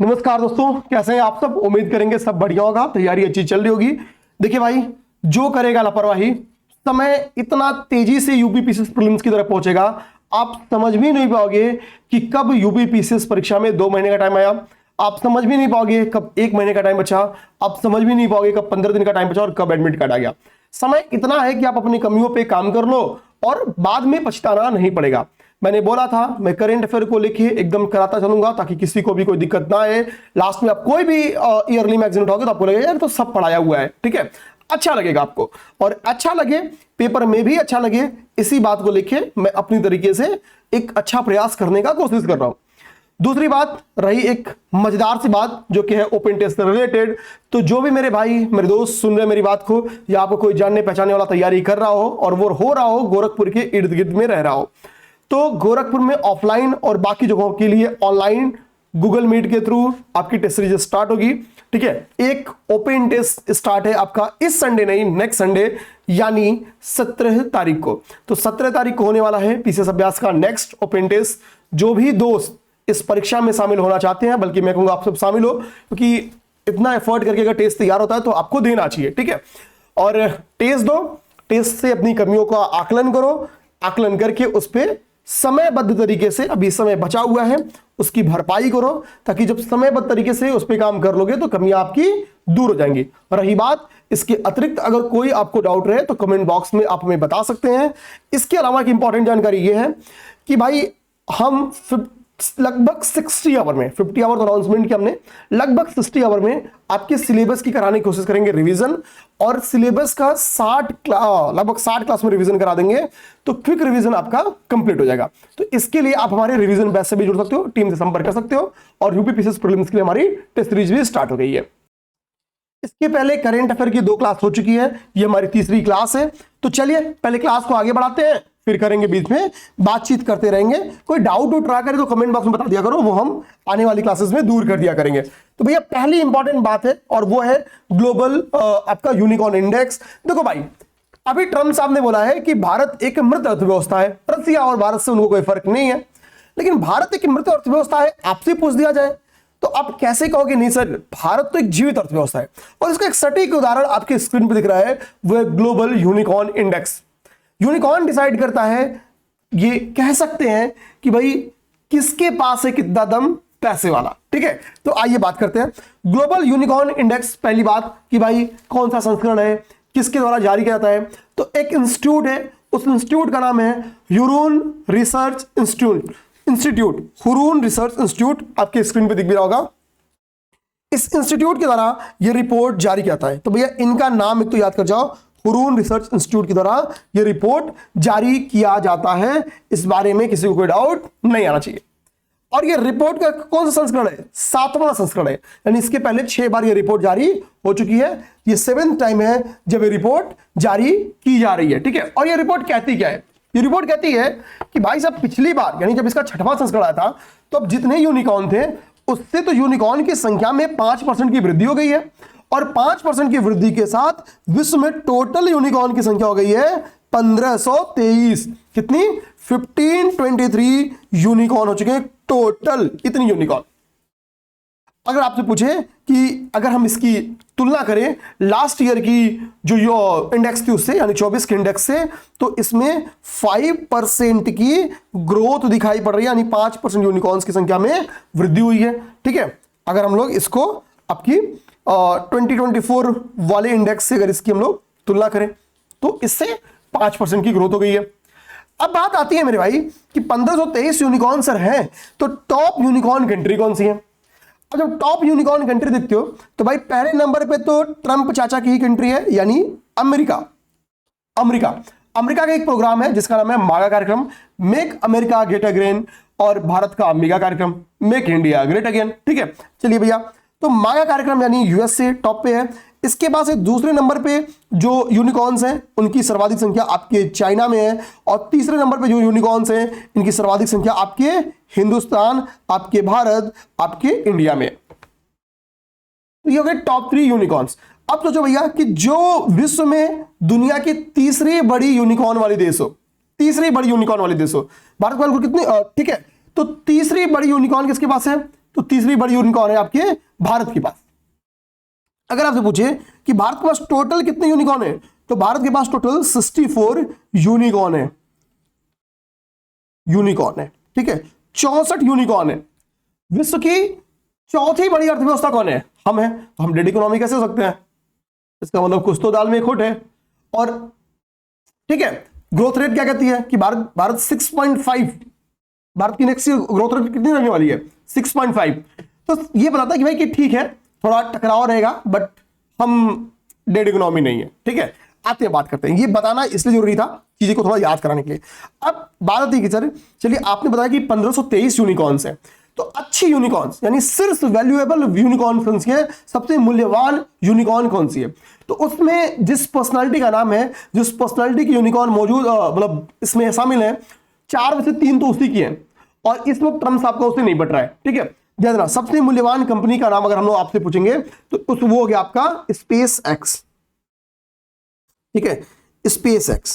नमस्कार दोस्तों, कैसे हैं आप सब। उम्मीद करेंगे सब बढ़िया होगा, तैयारी अच्छी चल रही होगी। देखिए भाई, जो करेगा लापरवाही, समय इतना तेजी से यूपीपीसीएस प्रीलिम्स की तरफ पहुंचेगा, आप समझ भी नहीं पाओगे कि कब यूपीपीसीएस परीक्षा में 2 महीने का टाइम आया। आप समझ भी नहीं पाओगे कब 1 महीने का टाइम बचा। आप समझ भी नहीं पाओगे कब 15 दिन का टाइम बचा और कब एडमिट कार्ड आ गया। समय इतना है कि आप अपनी कमियों पर काम कर लो और बाद में पछताना नहीं पड़ेगा। मैंने बोला था मैं करंट अफेयर को लेके एकदम कराता चलूंगा ताकि किसी को भी कोई दिक्कत ना आए। लास्ट में आप कोई भी ईयरली मैगजीन उठाओगे तो आपको लगेगा यार तो सब पढ़ाया हुआ है, ठीक है, अच्छा लगेगा आपको। और अच्छा लगे, पेपर में भी अच्छा लगे, इसी बात को लेके मैं अपनी तरीके से एक अच्छा प्रयास करने का कोशिश कर रहा हूं। दूसरी बात रही एक मजेदार सी बात जो कि है ओपन टेस्ट से रिलेटेड। तो जो भी मेरे भाई मेरे दोस्त सुन रहे मेरी बात को, या आपको कोई जानने पहचानने वाला तैयारी कर रहा हो और वो हो रहा हो गोरखपुर के इर्द गिर्द में रह रहा हो, तो गोरखपुर में ऑफलाइन और बाकी जगहों के लिए ऑनलाइन गूगल मीट के थ्रू आपकी टेस्ट सीरीज स्टार्ट होगी, ठीक है। एक ओपन टेस्ट स्टार्ट है आपका इस संडे नहीं, नेक्स्ट संडे यानी 17 तारीख को। तो 17 तारीख को होने वाला है पीसीएस अभ्यास का नेक्स्ट ओपन टेस्ट। जो भी दोस्त इस परीक्षा में शामिल होना चाहते हैं, बल्कि मैं कहूंगा आप सब शामिल हो, क्योंकि इतना एफर्ट करके अगर टेस्ट तैयार होता है तो आपको देना चाहिए, ठीक है। और टेस्ट दो, टेस्ट से अपनी कमियों का आकलन करो, आकलन करके उस पर समयबद्ध तरीके से, अभी समय बचा हुआ है, उसकी भरपाई करो, ताकि जब समयबद्ध तरीके से उस पर काम कर लोगे तो कमियां आपकी दूर हो जाएंगी। रही बात इसके अतिरिक्त अगर कोई आपको डाउट रहे तो कमेंट बॉक्स में आप हमें बता सकते हैं। इसके अलावा एक इंपॉर्टेंट जानकारी यह है कि भाई हम लगभग 60 आवर में, 50 आवर तो अनाउंसमेंट की हमने, लगभग 60 आवर में आपके सिलेबस की कराने की कोशिश करेंगे रिवीजन। और सिलेबस का लगभग 60 क्लास में रिवीजन करा देंगे, तो क्विक रिवीजन आपका कंप्लीट हो जाएगा। तो इसके लिए आप हमारे रिवीजन बैच से भी जुड़ सकते हो, टीम से संपर्क कर सकते हो। और यूपीपीसीएस प्रीलिम्स के लिए हमारी टेस्ट सीरीज भी स्टार्ट हो गई है। इसके पहले करंट अफेयर की 2 क्लास हो चुकी है, ये हमारी तीसरी क्लास है। तो चलिए पहले क्लास को आगे बढ़ाते हैं, फिर करेंगे बीच में बातचीत करते रहेंगे। कोई डाउट उठ रहा करे तो कमेंट बॉक्स में बता दिया करो, वो हम आने वाली क्लासेस में दूर कर दिया करेंगे। तो भैया पहली इंपॉर्टेंट बात है और वो है ग्लोबल आपका यूनिकॉर्न इंडेक्स। देखो भाई, अभी ट्रम्प साहब ने बोला है कि भारत एक मृत अर्थव्यवस्था है। रसिया और भारत से उनको कोई फर्क नहीं है, लेकिन भारत एक मृत अर्थव्यवस्था है आपसे पूछ दिया जाए तो आप कैसे कहोगे नहीं सर, भारत तो एक जीवित अर्थव्यवस्था है। और इसका एक सटीक उदाहरण आपके स्क्रीन पर दिख रहा है, वो है global unicorn index. Unicorn decide करता है, ये कह सकते हैं कि भाई किसके पास है कितना दम पैसे वाला, ठीक है। तो आइए बात करते हैं ग्लोबल यूनिकॉर्न इंडेक्स। पहली बात कि भाई कौन सा संस्करण है, किसके द्वारा जारी किया जाता है। तो एक इंस्टीट्यूट है, उस इंस्टीट्यूट का नाम है Hurun research institute. Hurun research institute आपके स्क्रीन पे दिख भी रहा होगा। इस इंस्टीट्यूट के द्वारा यह रिपोर्ट जारी किया जाता है। तो भैया इनका नाम एक तो याद कर जाओ, हुरून रिसर्च इंस्टीट्यूट के द्वारा यह रिपोर्ट जारी किया जाता है। इस बारे में किसी को कोई डाउट नहीं आना चाहिए। और यह रिपोर्ट का कौन सा संस्करण है, 7वां संस्करण है, यानी इसके पहले 6 बार यह रिपोर्ट जारी हो चुकी है। यह 7th टाइम है जब यह रिपोर्ट जारी की जा रही है, ठीक है। और यह रिपोर्ट कहती क्या है, यह रिपोर्ट कहती है कि भाई साहब पिछली बार यानी जब इसका 6वां संस्करण आया था तो अब जितने यूनिकॉर्न थे उससे तो यूनिकॉर्न की संख्या में 5% की वृद्धि हो गई है। और 5% की वृद्धि के साथ विश्व में टोटल यूनिकॉर्न की संख्या हो गई है 1523। कितनी? 1523 यूनिकॉर्न हो चुके हैं टोटल, इतनी यूनिकॉर्न। अगर आपसे पूछे कि अगर हम इसकी तुलना करें लास्ट ईयर की जो इंडेक्स थी उससे, यानी 24 के इंडेक्स से, तो इसमें 5% की ग्रोथ दिखाई पड़ रही है, यानी 5% यूनिकॉर्न्स की संख्या में वृद्धि हुई है, ठीक है। अगर हम लोग इसको आपकी 2024 वाले इंडेक्स से अगर इसकी हम लोग तुलना करें तो इससे 5% की ग्रोथ हो गई है। अब बात आती है मेरे भाई कि 1523 यूनिकॉर्न सर हैं, तो टॉप यूनिकॉर्न कंट्री कौन सी है। अब जब टॉप यूनिकॉर्न कंट्री देखते हो तो भाई पहले नंबर पे तो ट्रंप चाचा की ही कंट्री है, यानी अमेरिका। अमेरिका का एक प्रोग्राम है जिसका नाम है मागा कार्यक्रम, मेक अमेरिका ग्रेट अगेन, और भारत का मेगा कार्यक्रम मेक इंडिया ग्रेट अगेन, ठीक है। चलिए भैया, तो मागा कार्यक्रम यानी यूएस से टॉप पे है। इसके बाद से दूसरे नंबर पे जो यूनिकॉर्न्स हैं उनकी सर्वाधिक संख्या आपके चाइना में है, और तीसरे नंबर पे जो यूनिकॉर्न्स हैं इनकी सर्वाधिक संख्या आपके हिंदुस्तान, आपके भारत, आपके इंडिया में। तो ये हो गए टॉप 3 यूनिकॉर्न्स। अब सोचो भैया कि जो विश्व में दुनिया की तीसरी बड़ी यूनिकॉर्न वाली देश हो, तीसरी बड़ी यूनिकॉर्न वाली देश हो, भारत वाले कितनी, ठीक है। तो तीसरी बड़ी यूनिकॉर्न किसके पास है? तो तीसरी बड़ी यूनिकॉर्न है आपके भारत के पास। अगर आपसे पूछे कि भारत के पास टोटल कितने यूनिकॉर्न है, तो भारत के पास टोटल 64 यूनिकॉर्न है। यूनिकॉर्न है, ठीक है, 64 यूनिकॉर्न है। विश्व की चौथी बड़ी अर्थव्यवस्था कौन है? हम है। तो हम डेड इकोनॉमी कैसे हो सकते हैं? इसका मतलब कुछ तो दाल में खोट है। और ठीक है, ग्रोथ रेट क्या कहती है कि भारत 6.5, भारत की नेक्स्ट ग्रोथ रेट कितनी रहने वाली है? 6.5। तो ये बताता है कि भाई कि ठीक है, थोड़ा टकराव रहेगा, बट हम डेड इकोनॉमी नहीं है। ठीक है, आते हैं बात करते हैं। ये बताना इसलिए जरूरी था, चीजें को थोड़ा याद कराने के लिए। अब बात आती है कि सर चलिए आपने बताया कि 1523 यूनिकॉर्न्स है, तो अच्छी यूनिकॉर्न्स यानी सिर्फ वैल्यूएबल यूनिकॉर्न कौन सी है, सबसे मूल्यवान यूनिकॉर्न कौन सी है? तो उसमें जिस पर्सनालिटी का नाम है, जिस पर्सनालिटी की यूनिकॉर्न मौजूद मतलब इसमें शामिल है, 4 में से 3 तो उसी की है, और इस वक्त ट्रम्प साहब का उससे नहीं बट रहा है। ठीक है, ध्यान देना, सबसे मूल्यवान कंपनी का नाम अगर हम लोग आपसे पूछेंगे तो उस वो हो गया आपका स्पेस एक्स। ठीक है, स्पेस एक्स,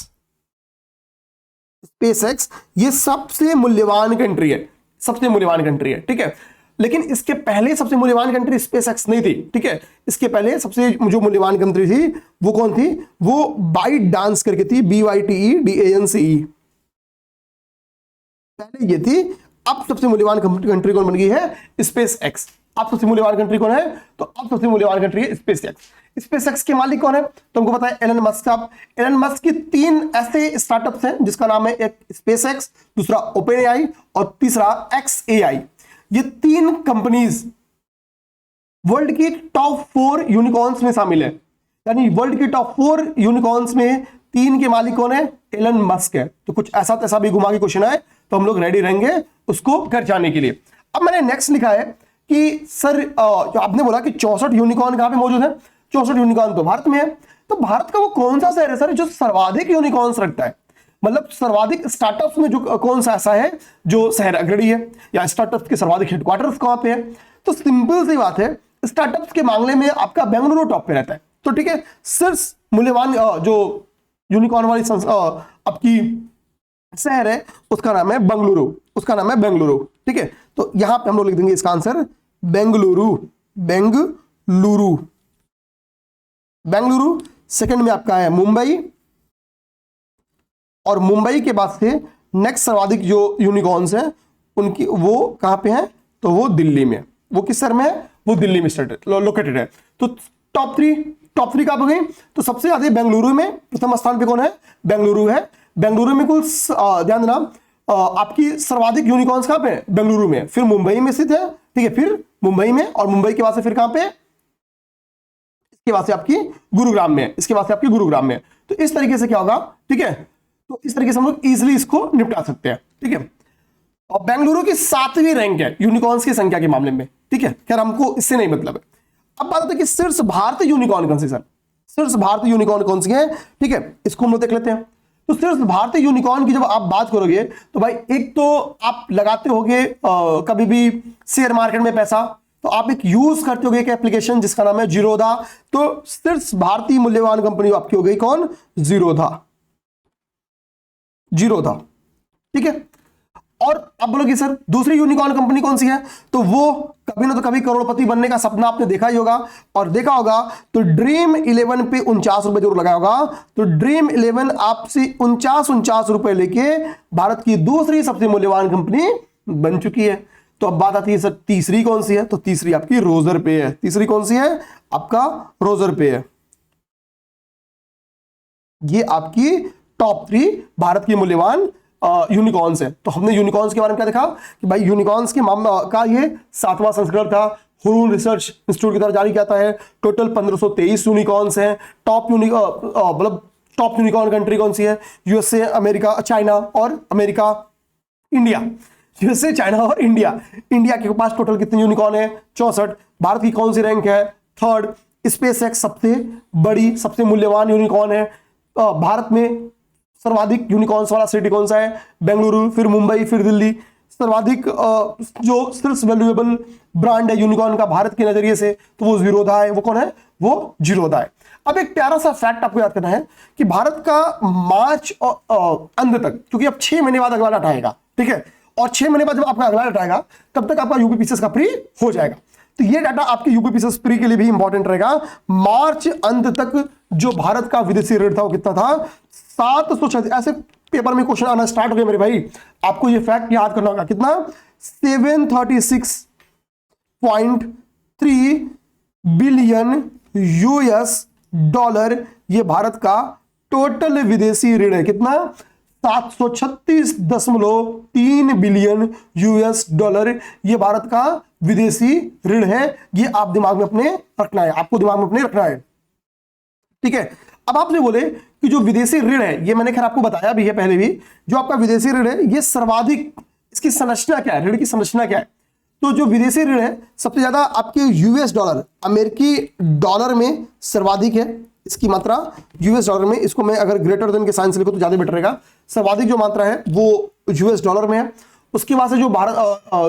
स्पेस एक्स ये सबसे मूल्यवान कंट्री है, सबसे मूल्यवान कंट्री है। ठीक है, लेकिन इसके पहले सबसे मूल्यवान कंट्री स्पेस एक्स नहीं थी। ठीक है, इसके पहले सबसे जो मूल्यवान कंट्री थी वो कौन थी? वो बाइट डांस करके थी, BYTEDANCE, पहले ये थी। अब सबसे मूल्यवान कंट्री कौन बन गई है? Space x. अब सबसे मूल्यवान कंट्री कौन है? तो अब सबसे मूल्यवान कंट्री है स्पेस एक्स। स्पेस एक्स के मालिक कौन है? तुमको पता है एलन मस्क साहब। एलन मस्क की 3 ऐसे स्टार्टअप्स हैं जिसका नाम है, एक स्पेस एक्स, दूसरा ओपन एआई और तीसरा XAI। ये 3 कंपनीज वर्ल्ड की टॉप 4 यूनिकॉर्न्स में शामिल है, यानी वर्ल्ड की टॉप 4 यूनिकॉर्न्स में 3 के मालिक कौन है? एलन मस्क है। तो कुछ ऐसा तैसा भी घुमा के क्वेश्चन आए तो हम लोग रेडी रहेंगे उसको घर जाने के लिए। अब मैंने नेक्स्ट लिखा है कि सर जो आपने बोला कि 64 यूनिकॉर्न कहां पे मौजूद है? 64 यूनिकॉर्न तो भारत में है। तो भारत का वो कौन सा शहर है सर जो सर्वाधिक यूनिकॉर्न्स रखता है? मतलब सर्वाधिक स्टार्टअप्स में जो कौन सा ऐसा है जो शहर अग्रणी है, या स्टार्टअप्स के सर्वाधिक हेडक्वार्टर्स कहां पे है? तो सिंपल सी बात है, स्टार्टअप्स के मामले में आपका बेंगलुरु टॉप पे रहता है। तो ठीक है, सिर्फ मूल्यवान जो यूनिकॉर्न वाली आपकी शहर है उसका नाम है बेंगलुरु, उसका नाम है बेंगलुरु। ठीक है, तो यहां पे हम लोग लिख देंगे इसका आंसर बेंगलुरु, बेंगलुरु, बेंगलुरु। सेकंड में आपका है मुंबई, और मुंबई के बाद से नेक्स्ट सर्वाधिक जो यूनिकॉर्न्स हैं उनकी वो कहां पे हैं? तो वो दिल्ली में। वो किस शहर में है? वो दिल्ली में लोकेटेड है। तो टॉप थ्री कहां पे गई? तो सबसे ज्यादा बेंगलुरु में प्रथम स्थान पे कौन है? बेंगलुरु है। बेंगलुरु में कुल ध्यान देना आपकी सर्वाधिक यूनिकॉर्न्स कहां पे? बेंगलुरु में। फिर मुंबई में स्थित है। ठीक है, फिर मुंबई में, और मुंबई के बाद से फिर कहां पे? इसके बाद से आपकी गुरुग्राम में, इसके बाद से आपकी गुरुग्राम में। तो इस तरीके से क्या होगा? ठीक है, तो इस तरीके से हम लोग इजिली इसको निपटा सकते हैं। ठीक है, और बेंगलुरु की 7वीं रैंक है यूनिकॉर्न्स की संख्या के मामले में। ठीक है, खैर हमको इससे नहीं मतलब है। अब बात आती है कि शीर्ष भारतीय यूनिकॉर्न कौन सी सर? शीर्ष भारतीय यूनिकॉर्न कौन सी है? ठीक है, इसको हम लोग देख लेते हैं। तो शीर्ष भारतीय यूनिकॉर्न की जब आप बात करोगे तो भाई एक तो आप लगाते होगे कभी भी शेयर मार्केट में पैसा, तो आप एक यूज करते होगे एक एप्लीकेशन जिसका नाम है जीरोधा। तो शीर्ष भारतीय मूल्यवान कंपनी आपकी हो गई कौन? जीरोधा, जीरोधा। ठीक है, और अब बोलोगे सर दूसरी यूनिकॉर्न कंपनी कौन सी है? तो वो कभी ना तो कभी करोड़पति बनने का सपना आपने देखा ही होगा, और देखा होगा तो ड्रीम 11 पे 49 रुपए जरूर लगाया होगा। तो ड्रीम 11 आपसे 49 रुपए लेके भारत की दूसरी सबसे मूल्यवान कंपनी बन चुकी है। तो अब बात आती है सर तीसरी कौन सी है? तो तीसरी आपकी रोजर पे है। तीसरी कौन सी है? आपका रोजर पे है। ये आपकी टॉप 3 भारत की मूल्यवान यूनिकॉर्न्स है। तो हमने यूनिकॉर्न्स के बारे में क्या देखा कि भाई यूनिकॉर्न्स के मामला का ये 7वां संस्करण था, हुरून रिसर्च इंस्टीट्यूट की तरफ जारी किया है। टोटल 1523 यूनिकॉर्न्स हैं। मतलब टॉप यूनिकॉर्न कंट्री कौन सी है? यूएसए, अमेरिका, चाइना और अमेरिका, इंडिया। यूएसए, चाइना और इंडिया। इंडिया के पास टोटल कितने यूनिकॉर्न है? 64। भारत की कौन सी रैंक है? 3rd। स्पेस एक्स सबसे बड़ी सबसे मूल्यवान यूनिकॉर्न है। भारत में सर्वाधिक यूनिकॉर्न्स वाला सिटी कौन सा है? बेंगलुरु, फिर मुंबई, फिर दिल्ली। सर्वाधिक जो सिर्फ वैल्यूएबल ब्रांड है यूनिकॉर्न का भारत के नजरिए से तो वो जीरोधा है। वो कौन है? वो जीरोधा है। अब एक प्यारा सा फैक्ट आपको याद करना है कि भारत का मार्च अंत तक, क्योंकि अब 6 महीने बाद अगला डाटा आएगा, ठीक है, और 6 महीने बाद जब आपका अगला डाटा आएगा तब तक आपका यूपीपीसीएस का प्री हो जाएगा। तो ये डाटा आपके यूपीपीसीएस प्री के लिए भी इंपॉर्टेंट रहेगा। मार्च अंत तक जो भारत का विदेशी ऋण था वो कितना था, 736। ऐसे पेपर में क्वेश्चन आना स्टार्ट हो गया मेरे भाई, आपको ये फैक्ट याद करना होगा। कितना, 736.3 बिलियन यूएस डॉलर ये भारत का टोटल विदेशी ऋण है। कितना, 736.3 बिलियन यूएस डॉलर ये भारत का विदेशी ऋण है। ये आप दिमाग में अपने रखना है, आपको दिमाग में अपने रखना है, ठीक है। अब आपसे बोले कि जो विदेशी ऋण है, ये मैंने खैर आपको बताया भी है पहले भी, जो आपका विदेशी ऋण है ये सर्वाधिक, इसकी संरचना क्या है, ऋण की संरचना क्या है। तो जो विदेशी ऋण है सबसे ज्यादा आपके यूएस डॉलर, अमेरिकी डॉलर में सर्वाधिक है इसकी मात्रा, यूएस डॉलर में। इसको मैं अगर ग्रेटर देन के साइन से लिखूं तो ज्यादा बेटर रहेगा। सर्वाधिक जो मात्रा है वो यूएस डॉलर में है। उसके बाद से जो भारत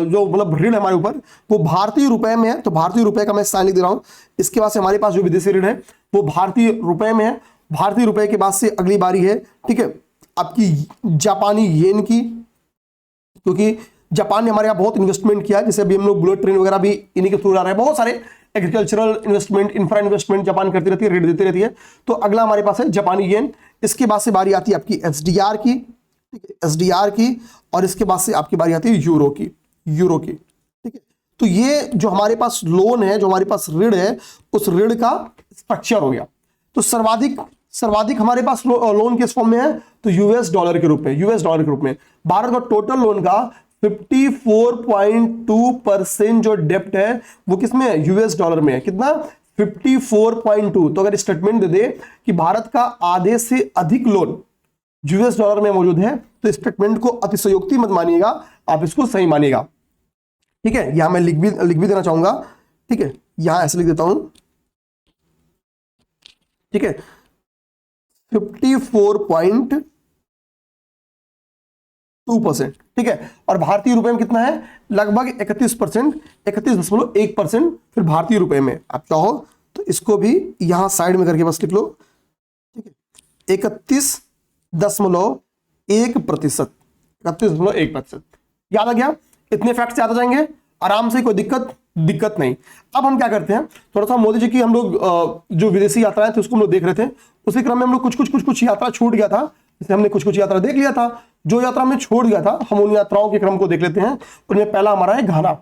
जो मतलब ऋण है हमारे ऊपर वो भारतीय रुपए में है, तो भारतीय रुपए का मैं साइन लिख दे रहा हूं। इसके बाद से हमारे पास जो विदेशी ऋण है वो भारतीय रुपए में है। भारतीय रुपए के बाद से अगली बारी है, ठीक है, आपकी जापानी येन की, क्योंकि जापान ने हमारे यहाँ बहुत इन्वेस्टमेंट किया, जैसे अभी हम लोग बुलेट ट्रेन वगैरह भी इन्हीं के थ्रू आ रहे हैं। बहुत सारे agricultural investment, infra investment Japan करती रहती है, ऋण देती रहती है। तो अगला हमारे पास है जापानी येन। इसके बाद से बारी आती है आपकी एसडीआर की, ठीक है, एसडीआर की। और इसके बाद से आपकी बारी आती है यूरो की, ठीक है। तो ये जो हमारे पास लोन है, जो हमारे पास ऋण है, उस ऋण का स्ट्रक्चर हो गया। तो सर्वाधिक हमारे पास लोन किस फॉर्म में है, तो यूएस डॉलर के रूप में। भारत का टोटल लोन का 54.2% जो डेप्ट है वो किसमें है, यूएस डॉलर में है। कितना, 54.2। तो अगर स्टेटमेंट दे दे कि भारत का आधे से अधिक लोन यूएस डॉलर में मौजूद है, तो स्टेटमेंट को अतिशयोक्ति मत मानिएगा, आप इसको सही मानिएगा, ठीक है। यहां मैं लिख भी देना चाहूंगा, ठीक है, यहां ऐसे लिख देता हूं, ठीक है, 54.2%, ठीक है। और भारतीय रुपए में कितना है, लगभग 31%, 31.1% फिर भारतीय रुपए में। आप चाहो तो इसको भी यहां साइड में करके बस लिख लो, ठीक है, 31.1%, 31.1%। याद आ गया, इतने फैक्ट्स याद आ जाएंगे आराम से, कोई दिक्कत नहीं। अब हम क्या करते हैं, थोड़ा सा मोदी जी की हम लोग जो विदेशी यात्राएं थी उसको हम लोग देख रहे थे। उसी क्रम में हम लोग कुछ यात्रा छूट गया था, जैसे हमने कुछ यात्रा देख लिया था। जो यात्रा हमने छोड़ दिया था, हम उन यात्राओं के क्रम को देख लेते हैं। उनमें पहला हमारा है घाना।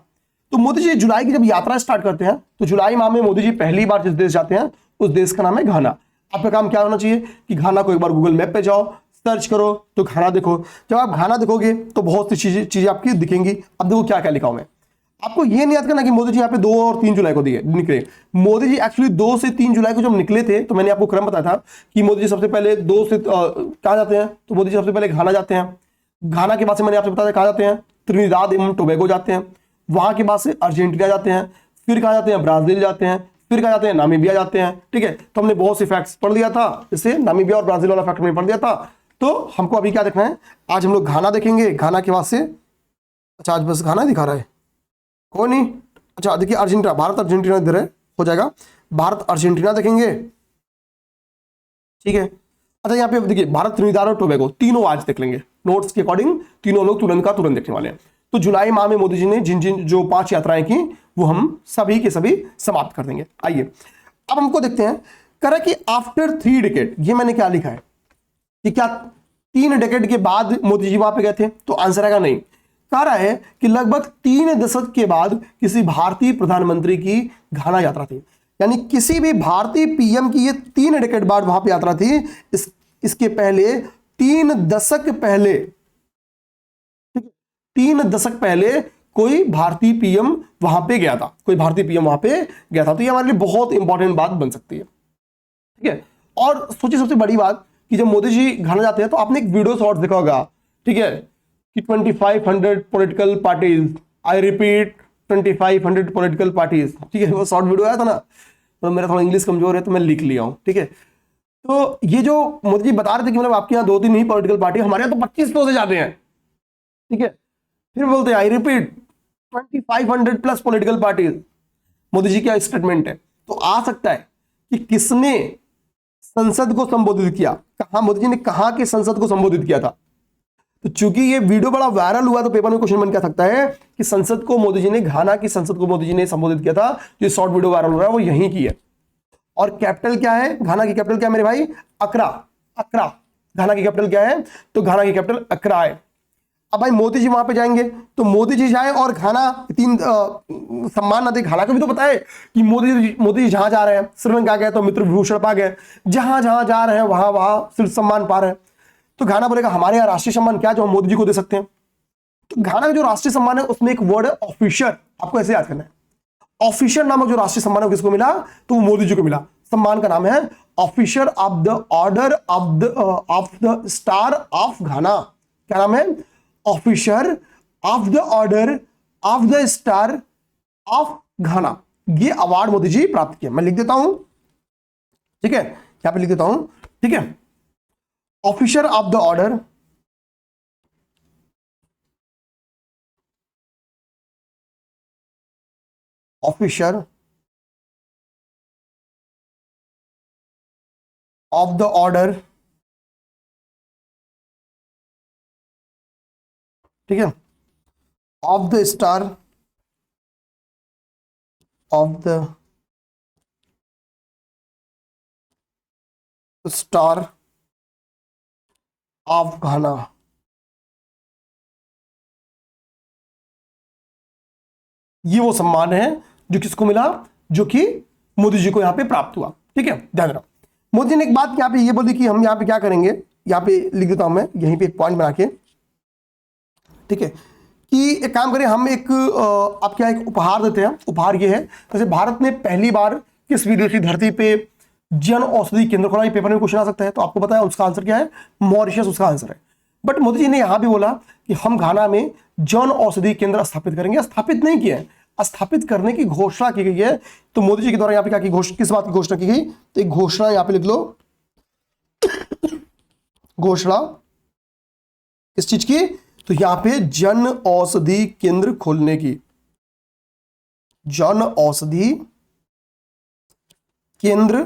तो मोदी जी जुलाई की जब यात्रा स्टार्ट करते हैं, तो जुलाई माह में मोदी जी पहली बार जिस देश जाते हैं उस देश का नाम है घाना। आपका काम क्या होना चाहिए कि घाना को एक बार गूगल मैप पे जाओ, सर्च करो तो घाना देखो। जब आप घाना देखोगे तो बहुत सी चीजें आपकी दिखेंगी। अब देखो क्या क्या लिखा हूं मैं। आपको ये नहीं याद करना कि मोदी जी यहाँ पे 2 और 3 जुलाई को निकले। मोदी जी एक्चुअली 2 से 3 जुलाई को जब निकले थे, तो मैंने आपको क्रम बताया था कि मोदी जी सबसे पहले 2 से कहाँ जाते हैं, तो मोदी जी सबसे पहले घाना जाते हैं। घाना के बाद से मैंने आपसे बताया कहाँ जाते हैं, त्रिनिदाद एवं टोबैगो जाते हैं। वहां के बाद से अर्जेंटीना जाते हैं, फिर कहाँ जाते हैं, ब्राजील जाते हैं, फिर कहाँ जाते हैं, नामीबिया जाते हैं, ठीक है। तो हमने बहुत से फैक्ट्स पढ़ लिया था, इससे नामीबिया और ब्राजील वाला फैक्ट में पढ़ लिया था। तो हमको अभी क्या देखना है, आज हम लोग घाना देखेंगे। घाना के बाद से, अच्छा आज बस घाना दिखा रहा है, कोई नहीं। अच्छा देखिए अर्जेंटीना, भारत अर्जेंटीना इधर है, हो जाएगा। भारत अर्जेंटीना देखेंगे, ठीक है। अच्छा यहाँ पे देखिए भारत त्रिनिदाद और टोबैगो तीनों आज देख लेंगे। नोट्स के अकॉर्डिंग तीनों लोग तुरंत का तुरंत देखने वाले हैं। तो जुलाई माह में मोदी जी ने जिन जिन जो 5 यात्राएं की वो हम सभी के सभी समाप्त कर देंगे। आइए अब हमको देखते हैं, कह रहा कि आफ्टर 3 डेकेड, ये मैंने क्या लिखा है कि क्या 3 डेकेड के बाद मोदी जी वहां पे गए थे, तो आंसर आएगा नहीं। कह रहा है कि लगभग 3 दशक के बाद किसी भारतीय प्रधानमंत्री की घाना यात्रा थी। यानी किसी भी भारतीय पीएम की ये 3 डेकेड बाद वहां पे यात्रा थी। इसके पहले 3 दशक पहले, 3 दशक पहले कोई भारतीय पीएम वहां पे गया था, तो ये हमारे लिए बहुत इंपॉर्टेंट बात बन सकती है, ठीक है। और सोचिए सबसे बड़ी बात कि जब मोदी जी घाना जाते हैं तो आपने एक वीडियो शॉर्ट देखा होगा, ठीक है, कि 2500 पॉलिटिकल पार्टीज, आई रिपीट 2500 पॉलिटिकल पार्टीज, ठीक है। वो शॉर्ट वीडियो आया था ना, तो मेरा थोड़ा इंग्लिश कमजोर है तो मैं लिख लिया हूं, ठीक है। तो ये जो मोदी जी बता रहे थे कि मतलब आपके यहाँ 2-3 ही पॉलिटिकल पार्टी, हमारे यहाँ तो 2500 से जाते हैं, ठीक है। फिर बोलते हैं I repeat 2500 plus political parties. Modi ji का स्टेटमेंट है। तो आ सकता है कि किसने संसद को संबोधित किया, कहा मोदी जी ने कहा कि संसद को संबोधित किया था, तो चूंकि ये वीडियो बड़ा वायरल हुआ तो पेपर में क्वेश्चन बन क्या सकता है कि संसद को मोदी जी ने, घाना की संसद को मोदी जी ने संबोधित किया था। जो शॉर्ट वीडियो वायरल हो रहा है वो यहीं की है। और कैपिटल क्या है घाना की? कैपिटल क्या है मेरे भाई? अकरा। अकरा घाना की कैपिटल क्या है? तो घाना की कैपिटल अकरा है। अब भाई मोदी जी वहां पे जाएंगे तो मोदी जी जाए और घाना तीन सम्मान ना दे। घाना को भी तो पता है कि मोदी जी जहां जा रहे हैं, श्रीलंका गए तो मित्र विभूषण पा गए, जहां जहां जा रहे हैं वहां वहां सिर्फ सम्मान पा रहे हैं। तो घाना बोलेगा हमारे यहाँ राष्ट्रीय सम्मान क्या जो हम मोदी जी को दे सकते हैं। तो घाना का जो राष्ट्रीय सम्मान है उसमें एक वर्ड है ऑफिसर, आपको ऐसे याद करना है। ऑफिसर नामक जो राष्ट्रीय सम्मान है किसको मिला? तो वो मोदी जी को मिला। सम्मान का नाम है officer of the order of the star of घाना। क्या नाम है? Officer of the order of the star of घाना। ये अवार्ड मोदी जी प्राप्त किया। मैं लिख देता हूं, ठीक है, यहां पे लिख देता हूं, ठीक है। Officer of the order officer of the order, ठीक है, of the star of the star of घाना। ये वो सम्मान है जो किसको मिला? जो कि मोदी जी को यहां पे प्राप्त हुआ। ठीक है, ध्यान रखो। मोदी ने एक बात यहां पे ये बोली कि हम यहां पे क्या करेंगे, यहां पे लिख देता हूं मैं यहीं पे एक पॉइंट बना के, ठीक है, कि एक काम करें हम एक आप क्या एक उपहार देते हैं। उपहार ये है जैसे भारत ने पहली बार किस विदेशी धरती पे जन औषधि केंद्र खोला। ये पेपर में क्वेश्चन आ सकता है, तो आपको पता है उसका आंसर क्या है? मॉरिशस उसका आंसर है। बट मोदी जी ने यहां भी बोला कि हम घाना में जन औषधि केंद्र स्थापित करेंगे। स्थापित नहीं किए, स्थापित करने की घोषणा की गई है। तो मोदी जी के द्वारा यहां पे क्या की घोषणा, किस बात की घोषणा की गई? तो एक घोषणा यहां पे लिख लो, घोषणा किस चीज की? तो यहां पे जन औषधि केंद्र खोलने की। जन औषधि केंद्र,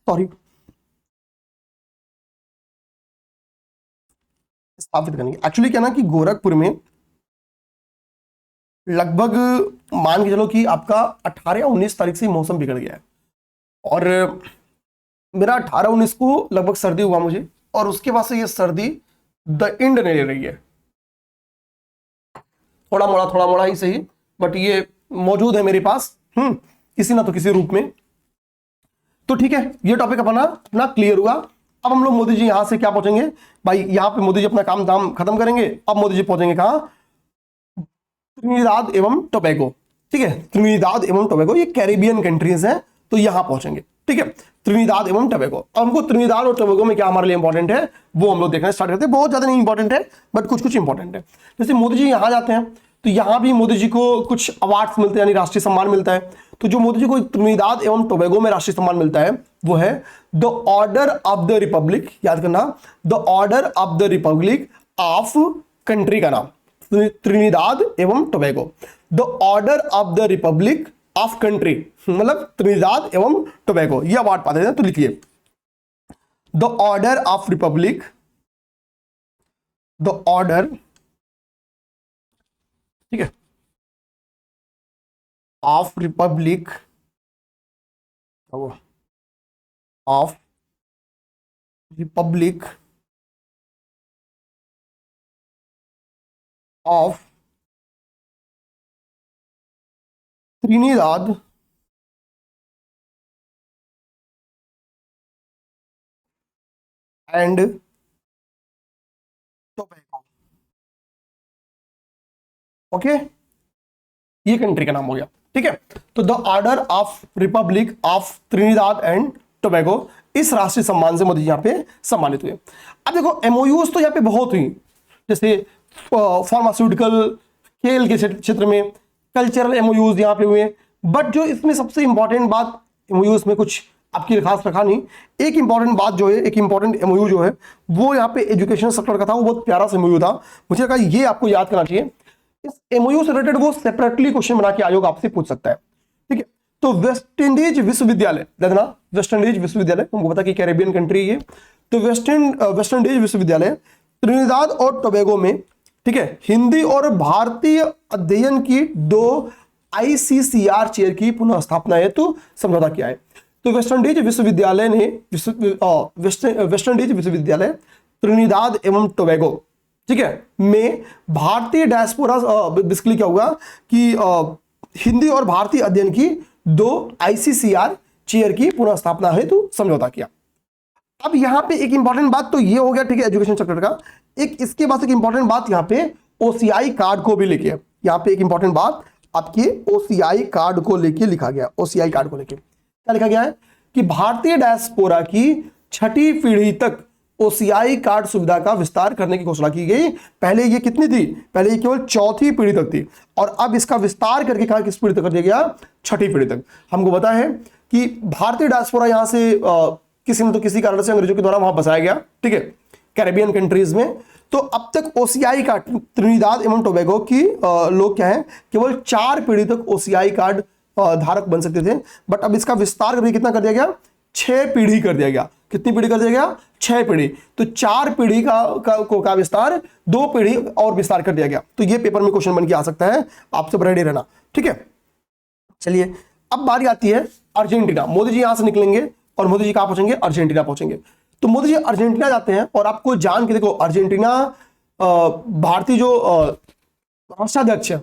सॉरी, स्थापित करने की। एक्चुअली क्या ना कि गोरखपुर में लगभग मान के चलो कि आपका 18 या 19 तारीख से मौसम बिगड़ गया है और मेरा 18-19 को लगभग सर्दी हुआ मुझे, और उसके बाद से ये सर्दी द एंड नहीं ले रही है। थोड़ा मोड़ा ही सही, बट ये मौजूद है मेरे पास किसी ना तो किसी रूप में। तो ठीक है, ये टॉपिक अपना क्लियर हुआ। अब हम लोग मोदी जी यहां से क्या पहुंचेंगे भाई? यहां पे मोदी जी अपना काम धाम खत्म करेंगे। अब मोदी जी पहुंचेंगे कहां? त्रिनिदाद एवं टोबैगो। ठीक है, त्रिनिदाद एवं टोबैगो ये कैरिबियन कंट्रीज हैं, तो यहां पहुंचेंगे। ठीक है, त्रिनिदाद एवं टोबैगो। अब हमको त्रिनिदाद और टोबैगो में क्या हमारे लिए इंपॉर्टेंट है वो हम लोग देखना स्टार्ट करते हैं। बहुत ज्यादा नहीं इंपॉर्टेंट है, बट कुछ कुछ इंपॉर्टेंट है। जैसे मोदी जी यहां जाते हैं तो यहां भी मोदी जी को कुछ अवार्ड्स मिलते हैं, यानी राष्ट्रीय सम्मान मिलता है। तो जो मोदी जी को त्रिनिदाद एवं टोबैगो में राष्ट्रीय सम्मान मिलता है वो है the order of the Republic. याद करना, the order of the Republic of country का नाम त्रिनिदाद एवं Tobago. The order of the Republic of country, मतलब त्रिनिदाद एवं टोबैगो, ये अवार्ड पाते हैं। तो लिखिए the order of Republic, the order, ठीक है, of Republic of Republic of Trinidad and Tobago. Okay, ये कंट्री का नाम हो गया। ठीक है, तो the order of Republic of Trinidad and Tobago, इस राष्ट्रीय सम्मान से मोदी जी यहां पे सम्मानित हुए। अब देखो एमओयूज तो यहां पे बहुत हुई, जैसे फार्मास्यूटिकल, खेल के क्षेत्र में, कल्चरल एमओयूज यहां पे हुए। बट जो इसमें सबसे इंपॉर्टेंट बात, एमओयूज में कुछ आपकी खास रखा नहीं, एक इंपॉर्टेंट बात जो है, एक इंपॉर्टेंट एमओयू जो है वो यहाँ पे एजुकेशन सेक्टर का था। वो बहुत प्यारा सा एमओयू था, मुझे लगा ये आपको याद करना चाहिए। इस एमओयू से रिलेटेड वो सेपरेटली क्वेश्चन बना के आयोग आपसे पूछ सकता है। ठीक है, तो वेस्ट इंडीज विश्वविद्यालय, देखना वेस्ट इंडीज विश्वविद्यालय, तुमको पता कि कैरेबियन कंट्री है, तो वेस्ट इंडीज विश्वविद्यालय त्रिनिदाद और टोबैगो में, ठीक है, हिंदी और भारतीय अध्ययन की 2 ICCR चेयर की पुनः स्थापना हेतु समझौता किया है। तो वेस्ट इंडीज विश्वविद्यालय ने वेस्ट इंडीज विश्वविद्यालय त्रिनिदाद एवं टोबैगो, ठीक है, में भारतीय डायस्पोरा, बेसिकली क्या हुआ कि हिंदी और भारतीय अध्ययन की 2 ICCR चेयर की पुनः स्थापना हेतु समझौता किया। अब यहां पे एक इंपॉर्टेंट बात तो ये हो गया, ठीक है, एजुकेशन सेक्टर का। एक इसके बाद एक इंपॉर्टेंट बात यहां पे OCI कार्ड को भी लेके, यहां पे एक इंपॉर्टेंट बात आपके OCI कार्ड को लेके लिखा गया। OCI कार्ड को लेके क्या लिखा गया है कि भारतीय डायस्पोरा की 6ठी पीढ़ी तक OCI कार्ड सुविधा का विस्तार करने की घोषणा की गई। पहले ये कितनी थी? पहले ये केवल 4थी पीढ़ी तक थी, और अब इसका विस्तार करके कहा किस पीढ़ी तक कर दिया गया? 6ठी पीढ़ी तक। हमको पता है कि भारतीय डायस्पोरा यहां से किसी न तो किसी कारण से अंग्रेजों के द्वारा वहां बसाया गया, ठीक है, कैरेबियन कंट्रीज में। तो अब तक OCI कार्ड त्रिनिदाद एवं टोबैगो की लोग क्या है, केवल 4 पीढ़ी तक OCI कार्ड धारक बन सकते थे, बट अब इसका विस्तार करके कितना कर दिया गया? 6 पीढ़ी कर दिया गया। कितनी पीढ़ी कर दिया गया? 6 पीढ़ी। तो 4 पीढ़ी का विस्तार, 2 पीढ़ी और विस्तार कर दिया गया। तो ये पेपर में क्वेश्चन बन के आ सकता है, आप सब रेडी रहना, ठीक है। चलिए अब बारी आती है अर्जेंटीना। मोदी जी यहां से निकलेंगे और मोदी जी कहां पहुंचेंगे? अर्जेंटीना पहुंचेंगे। तो मोदी जी अर्जेंटीना जाते हैं, और आपको जान के देखो, अर्जेंटीना भारतीय जो राष्ट्राध्यक्ष है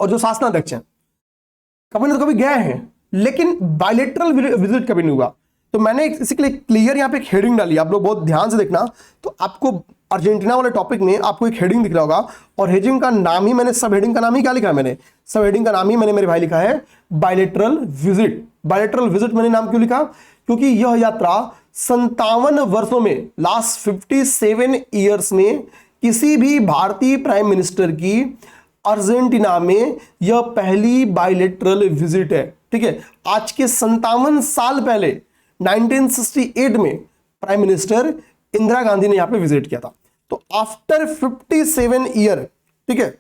और जो शासनाध्यक्ष है, कभी ना कभी गए हैं, लेकिन बायलेटरल विजिट कभी नहीं हुआ। तो मैंने इसी के लिए क्लियर यहाँ पे एक हेडिंग डाली, आप लोग बहुत ध्यान से देखना। तो आपको अर्जेंटीना वाले टॉपिक में आपको एक हेडिंग दिख रहा होगा, और हेडिंग का नाम ही मैंने, सब हेडिंग का नाम ही क्या लिखा है? मैंने सब हेडिंग का नाम ही मैंने, मेरे भाई, लिखा है बायलेटरल विजिट। बायलेटरल विजिट मैंने नाम क्यों लिखा? क्योंकि यह यात्रा 57 वर्षों में, लास्ट 57 ईयर्स में किसी भी भारतीय प्राइम मिनिस्टर की अर्जेंटीना में यह पहली बायलेटरल विजिट है, ठीक है। आज के 57 साल पहले 1968 में प्राइम मिनिस्टर इंदिरा गांधी ने यहां पे विजिट किया था। तो आफ्टर 57 ईयर, ठीक है,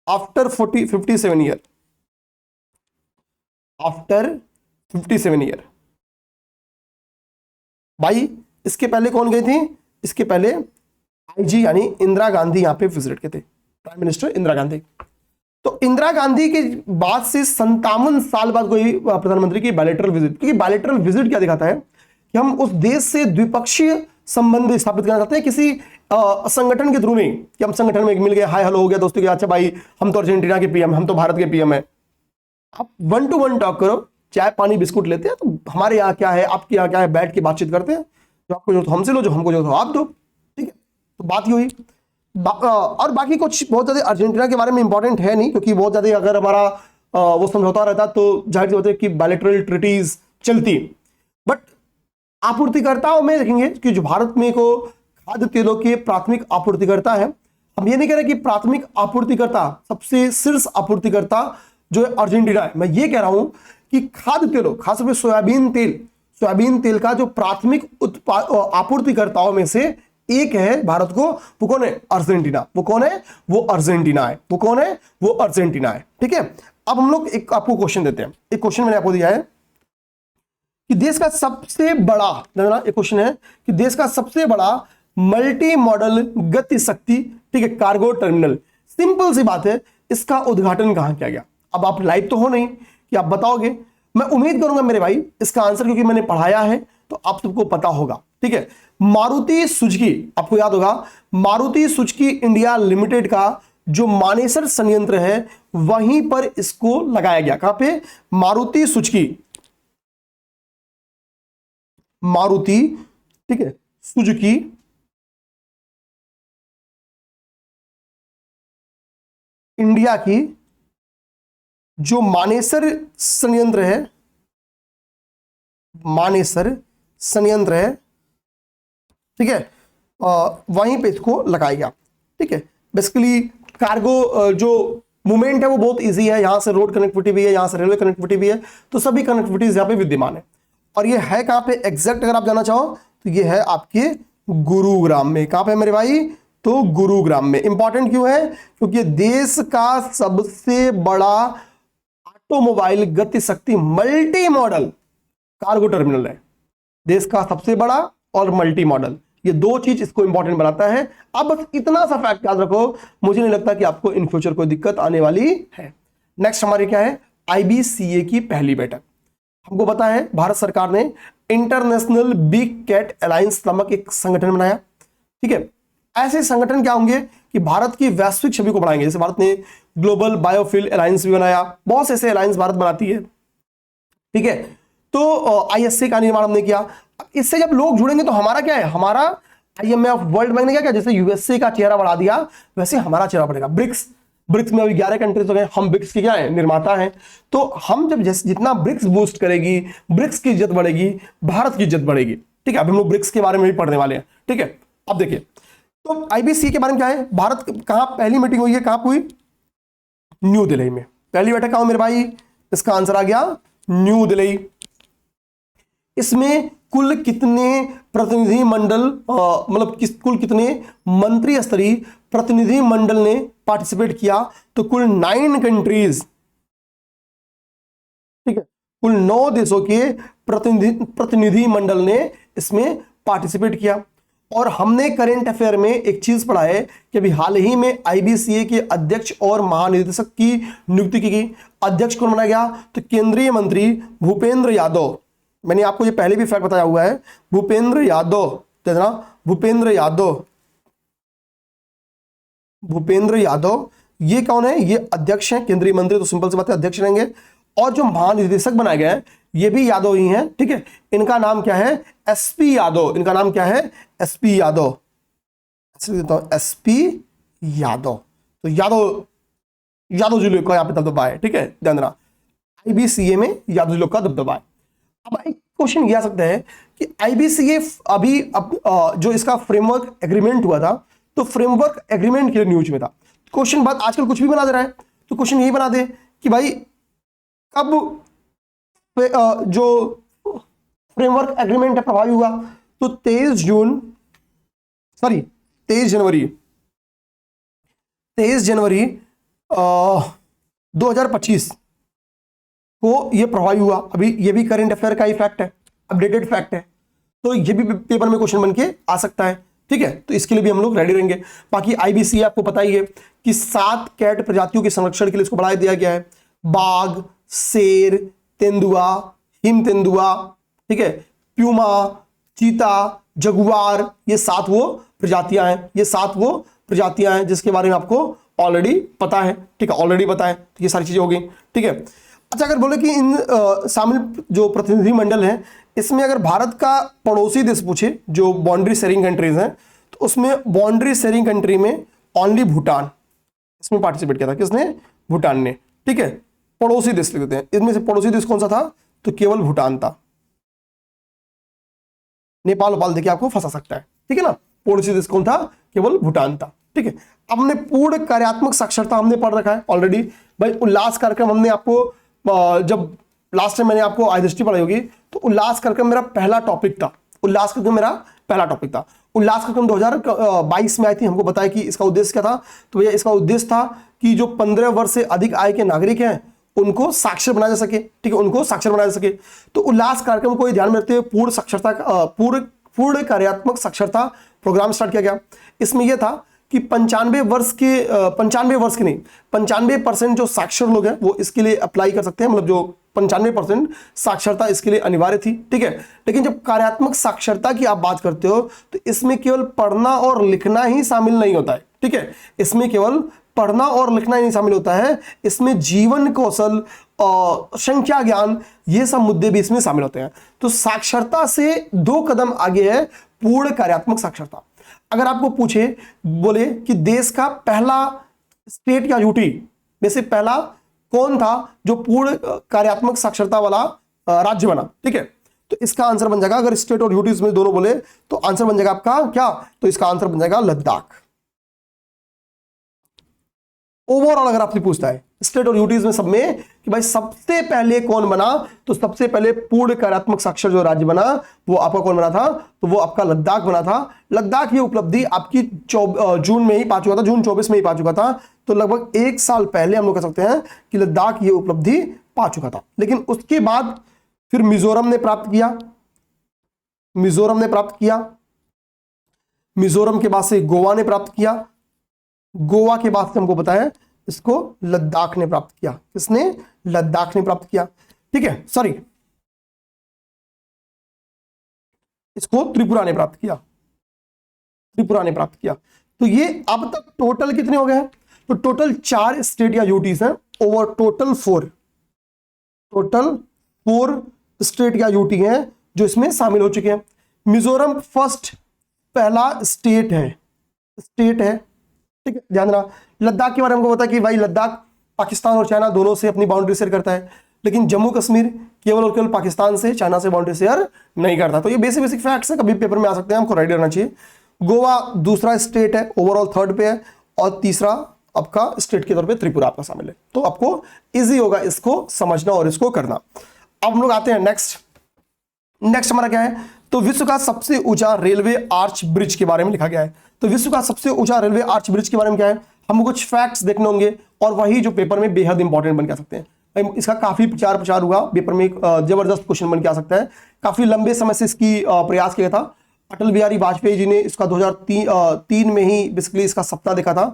आफ्टर 57 ईयर, आफ्टर 57 ईयर भाई, इसके पहले कौन गई थी? इसके पहले IG यानी इंदिरा गांधी यहां पे विजिट किए थे, प्राइम मिनिस्टर इंदिरा गांधी। तो इंदिरा गांधी के बाद से 57 साल बाद कोई प्रधानमंत्री की बायलेटरल विजिट, क्योंकि बायलेटरल विजिट क्या दिखाता है कि हम उस देश से द्विपक्षीय संबंध स्थापित करना चाहते हैं, किसी संगठन के थ्रू नहीं कि हम संगठन में मिल गए, हाय हेलो हो गया दोस्तों के, अच्छा भाई हम तो अर्जेंटीना के PM, हम तो भारत के PM है। आप 1 to 1 टॉक करो, चाय पानी बिस्कुट लेते हैं, तो हमारे यहाँ क्या है, आपके यहाँ क्या है, बैठ के बातचीत करते हैं। जो आपको जो तो हमसे लो, जो हमको जो तो आप दो, ठीक है। तो बात ही हुई। और बाकी कुछ बहुत ज्यादा अर्जेंटीना के बारे में इंपॉर्टेंट है नहीं, क्योंकि बहुत ज्यादा अगर हमारा वो समझौता रहता तो जाहिर सी बात है कि बायलेटरल ट्रीटीज चलती। बट आपूर्तिकर्ताओं में देखेंगे कि जो भारत में को खाद्य तेलों के प्राथमिक आपूर्तिकर्ता है, हम ये नहीं कह रहे कि प्राथमिक आपूर्तिकर्ता, सबसे शीर्ष आपूर्तिकर्ता जो है अर्जेंटीना है। मैं ये कह रहा हूं कि खाद्य तेलों, खासतौर पर सोयाबीन तेल का जो प्राथमिक आपूर्तिकर्ताओं में से एक है भारत को, वो कौन है? अर्जेंटीना। वो कौन है? वो अर्जेंटीना है। वो कौन है? वो अर्जेंटीना है, ठीक है। अब हम लोग एक आपको क्वेश्चन देते हैं। एक क्वेश्चन मैंने आपको दिया है कि देश का सबसे बड़ा, एक क्वेश्चन है कि देश का सबसे बड़ा मल्टी मॉडल गति शक्ति, ठीक है, कार्गो टर्मिनल, सिंपल सी बात है, इसका उद्घाटन कहां किया गया? अब आप लाइव तो हो नहीं कि आप बताओगे, मैं उम्मीद करूंगा मेरे भाई इसका आंसर, क्योंकि मैंने पढ़ाया है तो आप सबको पता होगा, ठीक है। मारुति सुजुकी, आपको याद होगा, मारुति सुजुकी इंडिया लिमिटेड का जो मानेसर संयंत्र है वहीं पर इसको लगाया गया। कहां पे? मारुति सुजुकी, ठीक है, सुजुकी इंडिया की जो मानेसर संयंत्र है, ठीक है, वहीं पे इसको लगाया गया, ठीक है। बेसिकली कार्गो जो मूवमेंट है वो बहुत इजी है, यहां से रोड कनेक्टिविटी भी है, यहां से रेलवे कनेक्टिविटी भी है, तो सभी कनेक्टिविटीज यहां पे विद्यमान है। और ये है कहां पे एग्जैक्ट, अगर आप जानना चाहो तो ये है आपके गुरुग्राम में। कहां पे मेरे भाई? तो गुरुग्राम में। इंपॉर्टेंट क्यों है? क्योंकि देश का सबसे बड़ा ऑटोमोबाइल गति शक्ति मल्टी मॉडल कार्गो टर्मिनल है, देश का सबसे बड़ा और मल्टी मॉडल, ये दो चीज इसको इंपॉर्टेंट बनाता है। अब बस इतना सा फैक्ट याद रखो, मुझे नहीं लगता कि आपको इन फ्यूचर कोई दिक्कत आने वाली है। नेक्स्ट हमारी क्या है, आईबीसीए की पहली बैठक। हमको पता है भारत सरकार ने इंटरनेशनल बिग कैट अलायंस नामक एक संगठन बनाया, ठीक है। ऐसे संगठन क्या होंगे कि भारत की वैश्विक छवि को बढ़ाएंगे। जैसे भारत ने ग्लोबल बायोफ्यूल अलायंस भी बनाया, बहुत से ऐसे अलायंस भारत बनाती है, ठीक है। तो आईएसए का निर्माण हमने किया। इससे जब लोग जुड़ेंगे तो हमारा क्या है, हमारा आईएमएफ वर्ल्ड बैंक ने क्या किया, जैसे यूएसए का चेहरा बढ़ा दिया वैसे हमारा चेहरा बढ़ेगा। ब्रिक्स में अभी 11 कंट्रीज हो गए, हम ब्रिक्स के क्या है, निर्माता हैं। तो हम जब जितना ब्रिक्स बूस्ट करेगी, ब्रिक्स की इज्जत बढ़ेगी, भारत की इज्जत बढ़ेगी, ठीक है। अभी हम लोग ब्रिक्स के बारे में भी पढ़ने वाले हैं, ठीक है। अब देखिए तो आईबीसी के बारे में क्या है, भारत कहां पहली मीटिंग हुई है, कहां हुई, न्यू दिल्ली में। पहली बैठक कहां मेरे भाई, इसका आंसर आ गया न्यू दिल्ली। इसमें कुल कितने प्रतिनिधि मंडल मतलब कुल कितने मंत्री स्तरीय प्रतिनिधि मंडल ने पार्टिसिपेट किया, तो कुल 9 कंट्रीज, ठीक है, कुल 9 देशों के प्रतिनिधि मंडल ने इसमें पार्टिसिपेट किया। और हमने करेंट अफेयर में एक चीज पढ़ा है कि अभी हाल ही में आईबीसीए के अध्यक्ष और महानिदेशक की नियुक्ति की गई। अध्यक्ष कौन बनाया गया, तो केंद्रीय मंत्री भूपेंद्र यादव। मैंने आपको ये पहले भी फैक्ट बताया हुआ है, भूपेंद्र यादव, देखना भूपेंद्र यादव ये कौन है, ये अध्यक्ष हैं। केंद्रीय मंत्री तो सिंपल सी बात है अध्यक्ष रहेंगे। और जो महानिदेशक बनाए गए ये भी यादव ही हैं, ठीक है। इनका नाम क्या है, एसपी यादव। इनका नाम क्या है, एसपी यादव, एसपी यादव। तो यादव जी लोग का यहाँ पे दबदबा है, ठीक है, ध्यान रखना। आईबीसीए में यादव जी लोग का दबदबा है। अब एक क्वेश्चन ये आ सकता है कि आईबीसीए अभी जो इसका फ्रेमवर्क एग्रीमेंट हुआ था, तो फ्रेमवर्क एग्रीमेंट के लिए न्यूज में था। क्वेश्चन बात आजकल कुछ भी बना दे रहा है, तो क्वेश्चन यही बना दे कि भाई कब जो फ्रेमवर्क एग्रीमेंट है प्रभावी हुआ, तो 23 जनवरी 2025 को ये प्रभावी हुआ। अभी ये भी करंट अफेयर का ही फैक्ट है, अपडेटेड फैक्ट है, तो ये भी पेपर में क्वेश्चन बन के आ सकता है, ठीक है। तो इसके लिए भी हम लोग रेडी रहेंगे। बाकी आईबीसी आपको पता ही है कि 7 कैट प्रजातियों के संरक्षण के लिए इसको बढ़ा दिया गया है। बाघ, शेर, तेंदुआ, हिम तेंदुआ, ठीक है, प्यूमा, चीता, जगुआर, ये 7 वो प्रजातियां हैं। ये 7 वो प्रजातियां हैं जिसके बारे में आपको ऑलरेडी पता है, ठीक है, ऑलरेडी पता है। तो ये सारी चीजें हो गई, ठीक है। अच्छा, अगर बोले कि इन शामिल जो प्रतिनिधि मंडल है, इसमें अगर भारत का पड़ोसी देश पूछे जो बाउंड्री शेयरिंग कंट्रीज हैं, तो उसमें बाउंड्री शेयरिंग कंट्री में ओनली भूटान इसमें पार्टिसिपेट किया था। किसने, भूटान ने, ठीक है। पड़ोसी देश लिख देते हैं, इनमें से पड़ोसी देश कौन सा था, तो केवल भूटान था। नेपाल देखिए आपको फंसा सकता है, ठीक है ना। पड़ोसी देश कौन था, केवल भूटान था, ठीक है। अब हमने पूर्ण कार्यात्मक साक्षरता हमने पढ़ रखा है ऑलरेडी। भाई उल्लास कार्यक्रम हमने आपको जब लास्ट टाइम मैंने आपको आइडेंटिटी पढ़ाई होगी, तो उल्लास कार्यक्रम मेरा पहला टॉपिक था। उल्लास कार्यक्रम मेरा पहला टॉपिक था। उल्लास कार्यक्रम 2022 में आई थी। हमको बताया कि इसका उद्देश्य क्या था, तो भैया इसका उद्देश्य था कि जो 15 वर्ष से अधिक आयु के नागरिक हैं उनको साक्षर बनाया जा सके, ठीक है, उनको साक्षर बनाया जा सके। तो उल्लास कार्यक्रम को ध्यान में रखते हुए पूर्ण कार्यात्मक साक्षरता प्रोग्राम स्टार्ट किया गया। इसमें यह था कि 95% जो साक्षर लोग हैं वो इसके लिए अप्लाई कर सकते हैं, मतलब जो 95% साक्षरता इसके लिए अनिवार्य थी, ठीक है। लेकिन जब कार्यात्मक साक्षरता की आप बात करते हो तो इसमें केवल पढ़ना और लिखना ही शामिल नहीं होता है, ठीक है। इसमें केवल पढ़ना और लिखना ही नहीं शामिल होता है, इसमें जीवन कौशल, संख्या ज्ञान, ये सब मुद्दे भी इसमें शामिल होते हैं। तो साक्षरता से 2 कदम आगे है पूर्ण कार्यात्मक साक्षरता। अगर आपको पूछे, बोले कि देश का पहला स्टेट या यूटी में से पहला कौन था जो पूर्ण कार्यात्मक साक्षरता वाला राज्य बना, ठीक है, तो इसका आंसर बन जाएगा, अगर स्टेट और यूटी में दोनों बोले तो आंसर बन जाएगा आपका क्या, तो इसका आंसर बन जाएगा लद्दाख। ओवरऑल अगर आपसे पूछता है स्टेट और यूटीज में सब में कि भाई सबसे पहले कौन बना, तो सबसे पहले पूर्ण कार्यात्मक साक्षर जो राज्य बना वो आपका कौन बना था, तो वो आपका लद्दाख बना था। लद्दाख ये उपलब्धि आपकी जून में ही पा चुका था, जून 24 में ही पा चुका था। तो लगभग 1 साल पहले हम लोग कह सकते हैं कि लद्दाख ये उपलब्धि पा चुका था। लेकिन उसके बाद फिर मिजोरम ने प्राप्त किया, मिजोरम ने प्राप्त किया, मिजोरम के बाद से गोवा ने प्राप्त किया, गोवा के बाद से हमको पता है इसको लद्दाख ने प्राप्त किया। किसने? लद्दाख ने प्राप्त किया। ठीक है, सॉरी, इसको त्रिपुरा ने प्राप्त किया, त्रिपुरा ने प्राप्त किया। तो ये अब तक टोटल कितने हो गए हैं? तो टोटल 4 स्टेट या यूटीज हैं ओवर टोटल 4, टोटल 4 स्टेट या यूटी हैं जो इसमें शामिल हो चुके हैं। मिजोरम फर्स्ट पहला स्टेट है, स्टेट है। ठीक है, ध्यान रहा। लद्दाख के बारे में हमको पता है कि भाई लद्दाख पाकिस्तान और चाइना दोनों से अपनी बाउंड्री शेयर करता है, लेकिन जम्मू कश्मीर केवल और केवल पाकिस्तान से, चाइना से बाउंड्री शेयर नहीं करता। तो ये बेसिक फैक्ट्स है, कभी पेपर में आ सकते हैं, हमको रेडी रहना चाहिए। गोवा दूसरा स्टेट है, ओवरऑल 3rd पे है, और तीसरा आपका स्टेट के तौर पे त्रिपुरा आपका शामिल है। तो आपको इजी होगा इसको समझना और इसको करना। अब हम लोग आते हैं नेक्स्ट हमारा क्या है? तो विश्व का सबसे ऊंचा रेलवे आर्च ब्रिज के बारे में लिखा गया है। तो विश्व का सबसे ऊंचा रेलवे आर्च ब्रिज के बारे में क्या है? हमको कुछ फैक्ट्स देखने होंगे और वही जो पेपर में बेहद इंपॉर्टेंट बन के आ सकते हैं। इसका काफी प्रचार हुआ, पेपर में एक जबरदस्त क्वेश्चन बन के आ सकता है। काफी लंबे समय से इसकी प्रयास किया था। अटल बिहारी वाजपेयी जी ने इसका 2003 में ही बेसिकली इसका सपना देखा था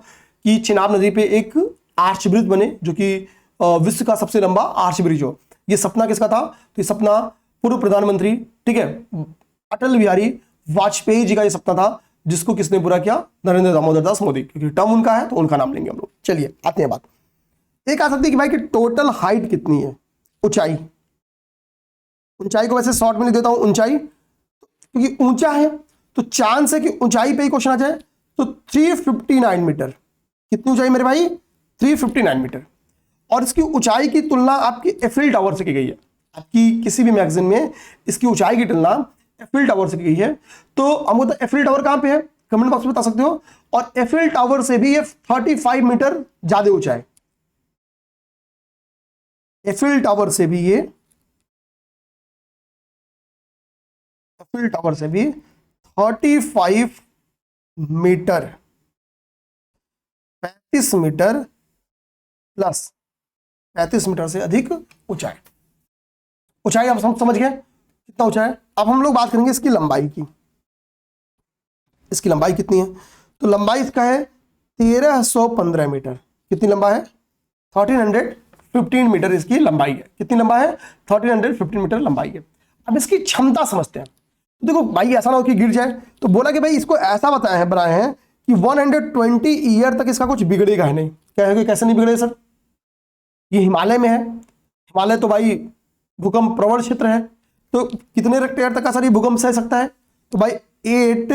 कि चिनाब नदी पे एक आर्च ब्रिज बने जो कि विश्व का सबसे लंबा आर्च ब्रिज हो। ये सपना किसका था? तो ये सपना पूर्व प्रधानमंत्री, ठीक है, अटल बिहारी वाजपेयी जी का ये सपना था, जिसको किसने पूरा किया? नरेंद्र दामोदर दास मोदी, क्योंकि टर्म उनका है तो उनका नाम लेंगे हम लोग। चलिए आते हैं बात। एक आ सकती है कि भाई कि टोटल हाइट कितनी है? ऊंचाई, ऊंचाई को वैसे शॉर्ट में लिख देता हूं ऊंचाई, क्योंकि ऊंचा है तो चांस है कि ऊंचाई पे ही क्वेश्चन आ जाए। तो 359 मीटर। कितनी ऊंचाई मेरे भाई? 359 मीटर। और इसकी ऊंचाई की तुलना आपकी एफिल टावर से की गई है। आपकी किसी भी मैगजीन में इसकी ऊंचाई की तुलना एफिल टावर से की गई है। तो हमको तो एफिल टावर कहां पे है? कमेंट बॉक्स में बता सकते हो। और एफिल टावर से भी ये 35 मीटर ज्यादा ऊंचा है। एफिल टावर से भी ये, एफिल टावर से भी 35 मीटर, 35 मीटर प्लस 35 मीटर से अधिक ऊंचाई। ऊंचाई आप समझ गए कितना ऊंचा है। अब हम लोग बात करेंगे इसकी लंबाई की। इसकी लंबाई कितनी है? तो लंबाई इसका है 1315 मीटर। कितनी लंबा है? 1315 मीटर इसकी लंबाई है। कितनी लंबा है? 1315 मीटर लंबाई है। अब इसकी क्षमता समझते हैं। तो देखो भाई, ऐसा ना हो कि गिर जाए, तो बोला कि भाई इसको ऐसा बनाए हैं कि 120 ईयर तक इसका कुछ बिगड़ेगा ही नहीं। कहेंगे कैसे नहीं बिगड़े सर? ये हिमालय में है, हिमालय तो भाई भूकंप प्रवण क्षेत्र है, तो कितने रिक्टर तक का सर ये भूकंप सह सकता है? तो भाई 8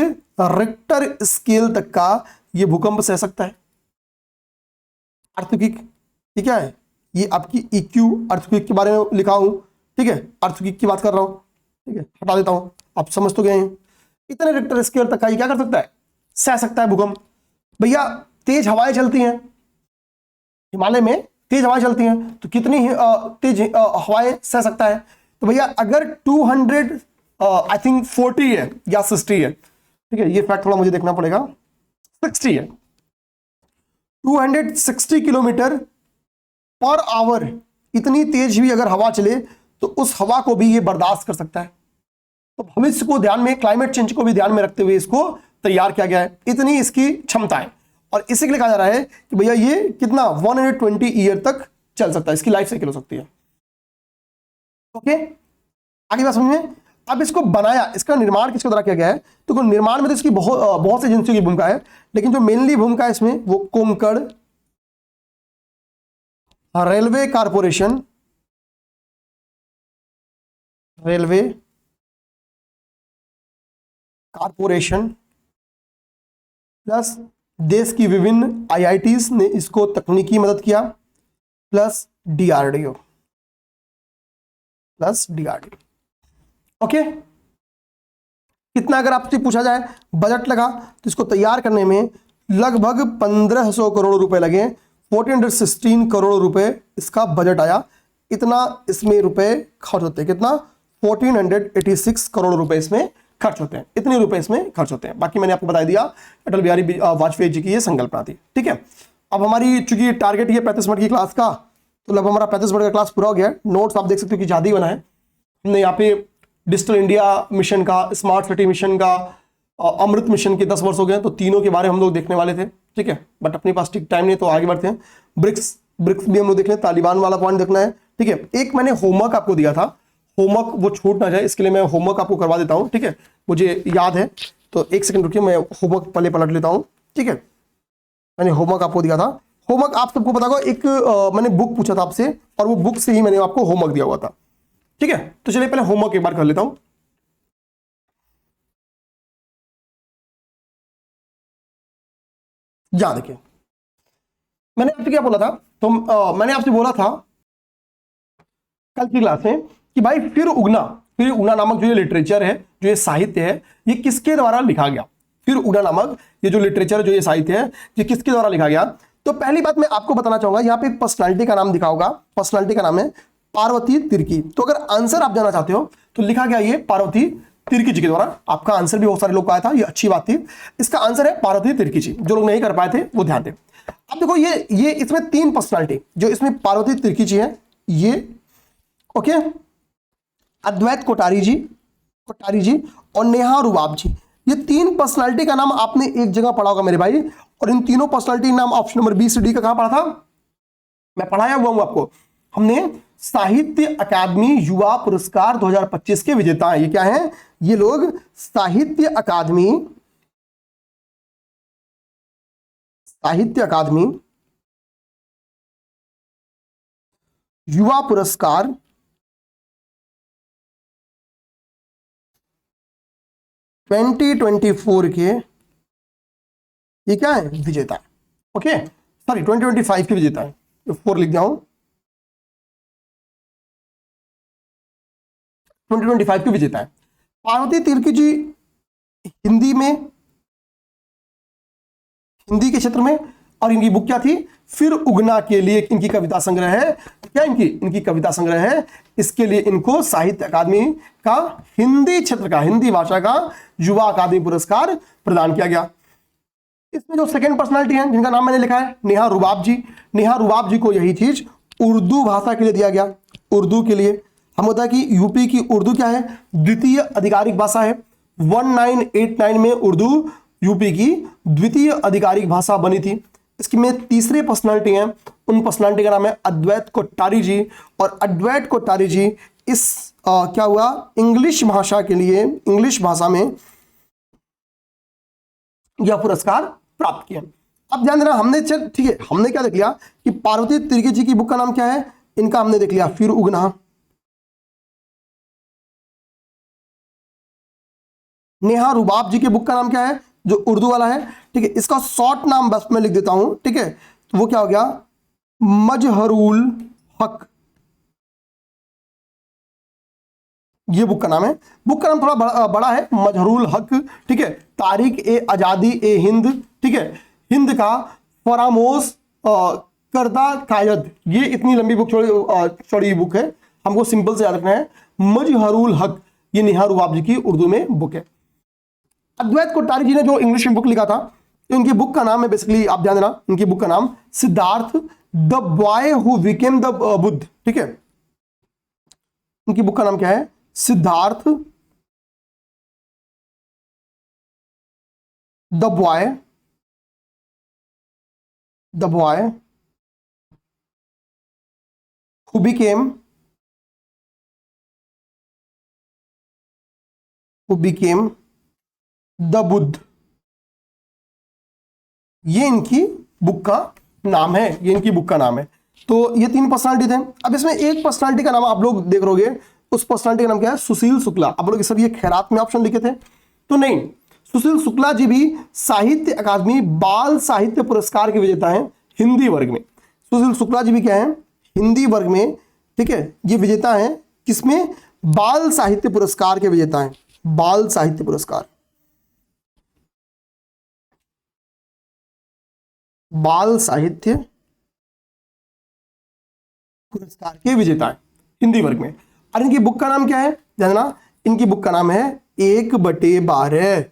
रिक्टर स्केल तक का ये भूकंप सह सकता है। अर्थक्वेक, ये क्या है? ये आपकी EQ अर्थक्वेक के बारे में लिखा हूं, ठीक है, अर्थक्वेक की बात कर रहा हूं, ठीक है, हटा देता हूं, आप समझ तो गए हैं। इतने रिक्टर स्केल तक का ये क्या कर सकता है? सह सकता है भूकंप। भैया तेज हवाएं चलती हैं हिमालय में, तेज हवाएं चलती हैं, तो कितनी तेज हवाएं सह सकता है? तो भैया अगर 200 आई थिंक 40 है या 60 है, ठीक है, ये फैक्ट थोड़ा मुझे देखना पड़ेगा, 60 है, 260 किलोमीटर पर आवर इतनी तेज भी अगर हवा चले तो उस हवा को भी ये बर्दाश्त कर सकता है। तो भविष्य को ध्यान में, क्लाइमेट चेंज को भी ध्यान में रखते हुए इसको तैयार किया गया है। इतनी इसकी क्षमता है और इसी के लिए कहा जा रहा है कि भैया ये कितना 120 ईयर तक चल सकता है, इसकी लाइफ साइकिल हो सकती है। ओके, आगे बात समझ में। अब इसको बनाया, इसका निर्माण किसके द्वारा किया गया है? तो निर्माण में तो इसकी बहुत सी एजेंसियों की भूमिका है, लेकिन जो मेनली भूमिका है इसमें वो Konkan railway corporation, railway corporation plus देश की विभिन्न IITs ने इसको तकनीकी मदद किया, प्लस DRDO, ओके। कितना अगर आपसे पूछा जाए बजट लगा, तो इसको तैयार करने में लगभग 1500 करोड़ रुपए लगे, 1416 करोड़ रुपए इसका बजट आया। इतना इसमें रुपए खर्च होते हैं, कितना? 1486 करोड़ रुपए इसमें खर्च होते हैं। इतने रुपए इसमें खर्च होते हैं। बाकी मैंने आपको बता दिया, अटल बिहारी वाजपेयी जी की ये संकल्पना थी, ठीक है। अब हमारी चूंकि टारगेट ये 35 मिनट की क्लास का, तो लगभग हमारा 35 मिनट का क्लास पूरा हो गया है। नोट्स आप देख सकते हो कि ज़्यादा ही बना है। हमने यहाँ पे डिजिटल इंडिया मिशन का, स्मार्ट सिटी मिशन का, अमृत मिशन के 10 वर्ष हो गए, तो तीनों के बारे में हम लोग देखने वाले थे, ठीक है। बट अपने पास ठीक टाइम नहीं, तो आगे बढ़ते हैं। ब्रिक्स भी हम लोग देख लें, तालिबान वाला पॉइंट देखना है, ठीक है। एक मैंने होमवर्क आपको दिया था, होमवर्क वो छूट ना जाए, इसके लिए मैं होमवर्क आपको करवा देता हूँ, ठीक है। मुझे याद है, तो एक सेकंड रुकिए, मैं होमवर्क पहले पलट लेता हूँ, ठीक है। मैंने होमवर्क आपको दिया था। होमवर्क आप सबको पता होगा, एक मैंने बुक पूछा था आपसे, और वो बुक से ही मैंने आपको होमवर्क दिया हुआ था, ठीक है। तो चलिए पहले होमवर्क एक बार कर लेता हूं। या देखिए, मैंने आपसे क्या बोला था, तो मैंने आपसे बोला था कल की क्लास में कि भाई फिर उगना नामक जो ये लिटरेचर है, जो ये साहित्य है, ये किसके द्वारा लिखा गया। फिर उगना नामक ये जो लिटरेचर, जो ये साहित्य है, ये किसके द्वारा लिखा गया। तो पहली बात मैं आपको बताना चाहूंगा, यहाँ पे पर्सनालिटी का नाम दिखा होगा, पर्सनालिटी का नाम है पार्वती तिर्की। तो अगर आंसर आप जानना चाहते हो तो लिखा गया ये पार्वती तिर्की जी के द्वारा। आपका आंसर भी बहुत सारे लोग का आया था, ये अच्छी बात थी। इसका आंसर है पार्वती तिर्की जी। जो लोग नहीं कर पाए थे वो ध्यान दें। अब देखो, ये इसमें 3 पर्सनालिटी, जो इसमें पार्वती तिर्की जी है, ये ओके, अद्वैत कोठारी जी और नेहा रुबाब जी, ये 3 पर्सनालिटी का नाम आपने एक जगह पढ़ा होगा मेरे भाई। और इन तीनों पर्सनालिटी नाम ऑप्शन नंबर बी से डी का कहां पढ़ा था, मैं पढ़ाया हुआ हूं आपको। हमने साहित्य अकादमी युवा पुरस्कार 2025 के विजेता हैं। ये क्या हैं, ये लोग साहित्य अकादमी युवा पुरस्कार 2024 के ये क्या है, विजेता है। ओके, सॉरी 2025 के विजेता है, 4 लिख दिया हूं, 2025 के विजेता है पार्वती तिर्की जी। हिंदी के क्षेत्र में, और इनकी बुक क्या थी, फिर उगना के लिए इनकी कविता संग्रह है। क्या इनकी कविता संग्रह है, इसके लिए इनको साहित्य अकादमी का हिंदी क्षेत्र का, हिंदी भाषा का युवा अकादमी पुरस्कार प्रदान किया गया। इसमें जो सेकंड पर्सनालिटी है, जिनका नाम मैंने लिखा है नेहा रुबाब जी। नेहा रुबाब जी को यही चीज उर्दू भाषा के लिए दिया गया। उर्दू के लिए हम होता है कि यूपी की उर्दू क्या है, द्वितीय आधिकारिक भाषा है। 1989 में उर्दू यूपी की द्वितीय आधिकारिक भाषा बनी थी। इसकी में तीसरे पर्सनालिटी हैं, उन पर्सनालिटी का नाम है अद्वैत कोठारी जी। और अद्वैत कोठारी जी इस क्या हुआ, इंग्लिश भाषा के लिए, इंग्लिश भाषा में यह पुरस्कार प्राप्त किया। अब ध्यान देना, हमने ठीक है, हमने क्या देख लिया कि पार्वती तिर्की जी की बुक का नाम क्या है, इनका हमने देख लिया फिर उगना। नेहा रुबाब जी के बुक का नाम क्या है, जो उर्दू वाला है, ठीक है। इसका शॉर्ट नाम बस मैं लिख देता हूं, ठीक है। तो वो क्या हो गया, मजहरुल हक, ये बुक का नाम है। बुक का नाम थोड़ा बड़ा है, मजहरुल हक, ठीक है। तारीख ए आजादी ए हिंद, ठीक है, हिंद का फरामोश करदा कायद। ये इतनी लंबी बुक, चौड़ी बुक है, हमको सिंपल से याद रखना है। मजहरुल हक, ये नेहा रुबाब जी की उर्दू में बुक है। अद्वैत कोठारी जी ने जो इंग्लिश में बुक लिखा था, तो इनकी बुक का नाम है, बेसिकली आप ध्यान देना, इनकी बुक का नाम Siddharth the boy who became the Buddha, ठीक है। इनकी बुक का नाम क्या है, Siddharth the boy who became the Buddha. ये इनकी बुक का नाम है, ये इनकी बुक का नाम है। तो ये 3 पर्सनालिटी थे। अब इसमें एक पर्सनालिटी का नाम आप लोग देख रहोगे, उस पर्सनालिटी का नाम क्या है, सुशील शुक्ला। आप लोग सब ये खैरात में ऑप्शन लिखे थे, तो नहीं, सुशील शुक्ला जी भी साहित्य अकादमी बाल साहित्य पुरस्कार के विजेता हैं हिंदी वर्ग में। सुशील शुक्ला जी भी क्या है, हिंदी वर्ग में, ठीक है, ये विजेता हैं किसमें, बाल साहित्य पुरस्कार के विजेता हैं, बाल साहित्य पुरस्कार, बाल साहित्य पुरस्कार के विजेता है हिंदी वर्ग में। और इनकी बुक का नाम क्या है, जानना, इनकी बुक का नाम है 1/12।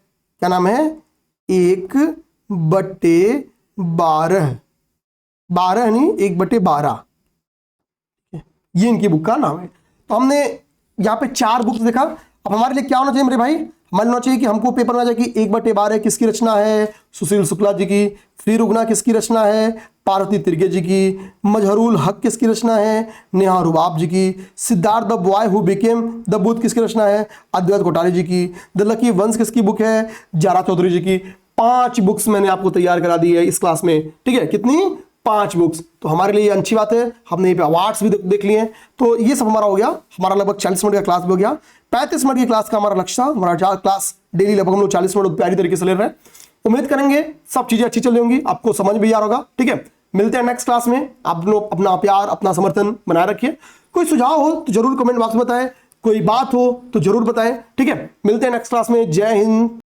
क्या नाम है, 1/12, 12 नहीं, 1/12, ये इनकी बुक का नाम है। तो हमने यहाँ पे 4 बुक्स देखा। अब हमारे लिए क्या होना चाहिए मेरे भाई, हमारे होना चाहिए कि हमको पेपर में आ जाए कि 1/12 किसकी रचना है, सुशील शुक्ला जी की, फिर उगना किसकी रचना है, पार्वती तिर्गे जी की, मजहरुल हक किसकी रचना है, नेहा रुबाब जी की, Siddharth the boy who became the Buddha किसकी रचना है, अद्वैत घोटाले जी की, द लकी वंश किसकी बुक है, जारा चौधरी जी की। 5 बुक्स मैंने आपको तैयार करा दी है इस क्लास में, ठीक है, कितनी, 5 बुक्स। तो हमारे लिए अच्छी बात है, हमने ये पे अवार्ड्स भी देख लिए हैं। तो ये सब हमारा हो गया, हमारा लगभग 40 मिनट का क्लास भी हो गया। 35 मिनट की क्लास का हमारा लक्ष्य था। हमारा क्लास डेली लगभग हम लोग 40 मिनट प्यारी तरीके से ले रहे हैं। उम्मीद करेंगे सब चीजें अच्छी चल रही होंगी, आपको समझ भी आ रहा होगा, ठीक है। मिलते हैं नेक्स्ट क्लास में। आप लोग अपना प्यार, अपना समर्थन बनाए रखिए। कोई सुझाव हो तो जरूर कमेंट बॉक्स में बताएं, कोई बात हो तो जरूर बताएं, ठीक है। मिलते हैं नेक्स्ट क्लास में। जय हिंद।